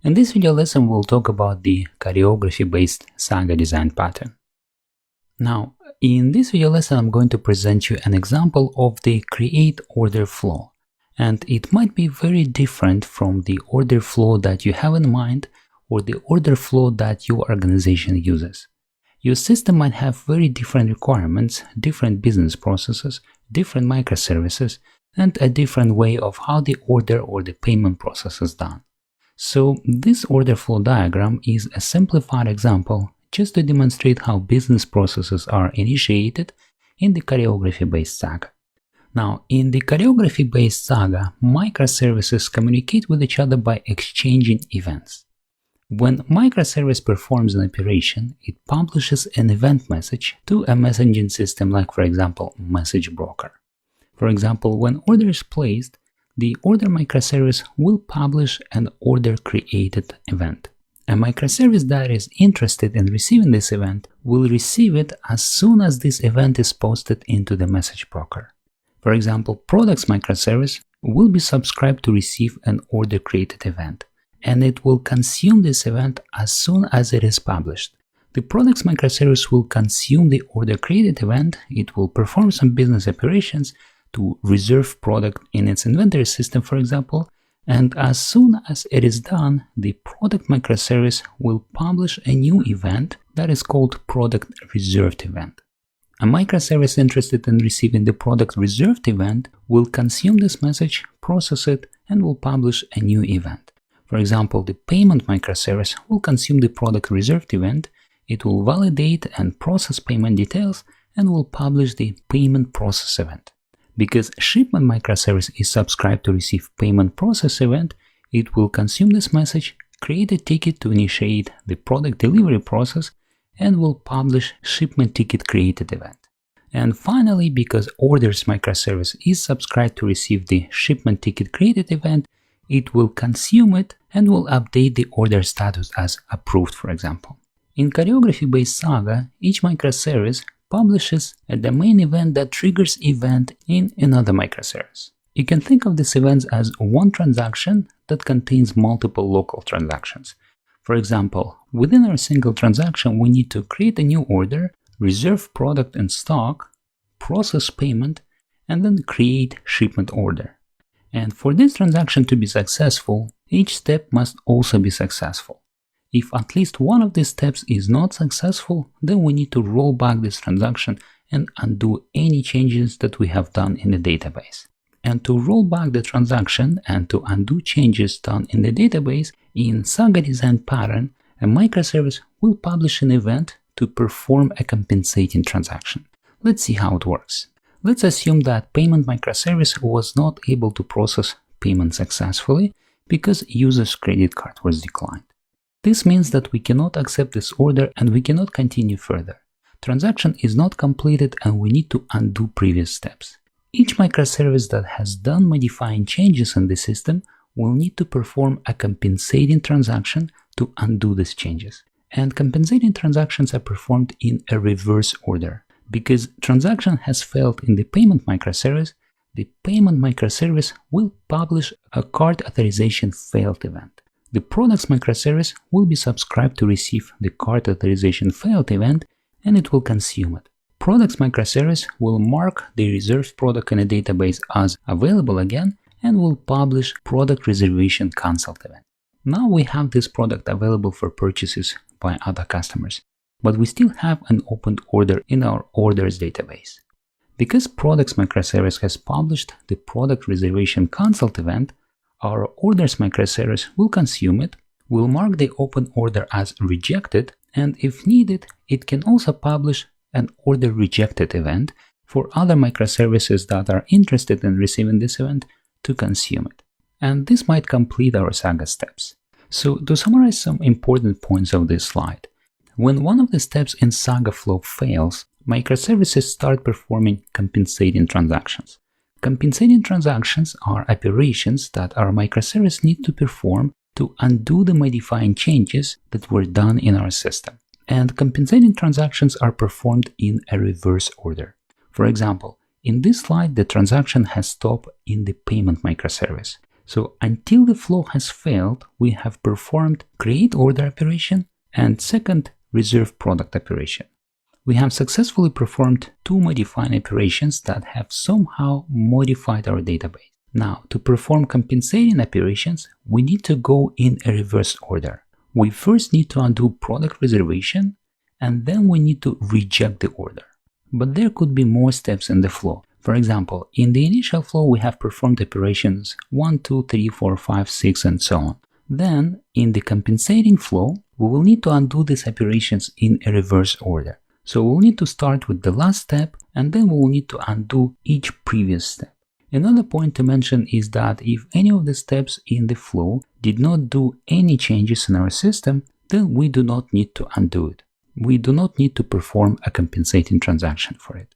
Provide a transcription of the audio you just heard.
In this video lesson, we'll talk about the choreography-based Saga design pattern. Now, in this video lesson, I'm going to present you an example of the create order flow, and it might be very different from the order flow that you have in mind or the order flow that your organization uses. Your system might have very different requirements, different business processes, different microservices, and a different way of how the order or the payment process is done. So this order flow diagram is a simplified example just to demonstrate how business processes are initiated in the choreography-based Saga. Now, in the choreography-based Saga, microservices communicate with each other by exchanging events. When microservice performs an operation, it publishes an event message to a messaging system like, for example, message broker. For example, when order is placed, the order microservice will publish an order created event. A microservice that is interested in receiving this event will receive it as soon as this event is posted into the message broker. For example, products microservice will be subscribed to receive an order created event, and it will consume this event as soon as it is published. The products microservice will consume the order created event, it will perform some business operations to reserve product in its inventory system, for example, and as soon as it is done, the product microservice will publish a new event that is called product reserved event. A microservice interested in receiving the product reserved event will consume this message, process it, and will publish a new event. For example, the payment microservice will consume the product reserved event, it will validate and process payment details, and will publish the payment process event. Because shipment microservice is subscribed to receive payment process event, it will consume this message, create a ticket to initiate the product delivery process, and will publish shipment ticket created event. And finally, because orders microservice is subscribed to receive the shipment ticket created event, it will consume it and will update the order status as approved, for example. In choreography-based Saga, each microservice publishes a domain event that triggers event in another microservice. You can think of these events as one transaction that contains multiple local transactions. For example, within our single transaction, we need to create a new order, reserve product in stock, process payment, and then create shipment order. And for this transaction to be successful, each step must also be successful. If at least one of these steps is not successful, then we need to roll back this transaction and undo any changes that we have done in the database. And to roll back the transaction and to undo changes done in the database, in Saga design pattern, a microservice will publish an event to perform a compensating transaction. Let's see how it works. Let's assume that payment microservice was not able to process payment successfully because user's credit card was declined. This means that we cannot accept this order and we cannot continue further. Transaction is not completed and we need to undo previous steps. Each microservice that has done modifying changes in the system will need to perform a compensating transaction to undo these changes. And compensating transactions are performed in a reverse order. Because transaction has failed in the payment microservice, the payment microservice will publish a card authorization failed event. The products microservice will be subscribed to receive the card authorization failed event and it will consume it. Products microservice will mark the reserved product in a database as available again and will publish product reservation cancelled event. Now we have this product available for purchases by other customers, but we still have an opened order in our orders database. Because products microservice has published the product reservation cancelled event, our orders microservice will consume it, will mark the open order as rejected, and if needed, it can also publish an order rejected event for other microservices that are interested in receiving this event to consume it. And this might complete our Saga steps. So to summarize some important points of this slide, when one of the steps in Saga flow fails, microservices start performing compensating transactions. Compensating transactions are operations that our microservice need to perform to undo the modifying changes that were done in our system. And compensating transactions are performed in a reverse order. For example, in this slide, the transaction has stopped in the payment microservice. So until the flow has failed, we have performed create order operation and second reserve product operation. We have successfully performed two modifying operations that have somehow modified our database. Now, to perform compensating operations, we need to go in a reverse order. We first need to undo product reservation, and then we need to reject the order. But there could be more steps in the flow. For example, in the initial flow, we have performed operations 1, 2, 3, 4, 5, 6, and so on. Then, in the compensating flow, we will need to undo these operations in a reverse order. So we'll need to start with the last step, and then we'll need to undo each previous step. Another point to mention is that if any of the steps in the flow did not do any changes in our system, then we do not need to undo it. We do not need to perform a compensating transaction for it.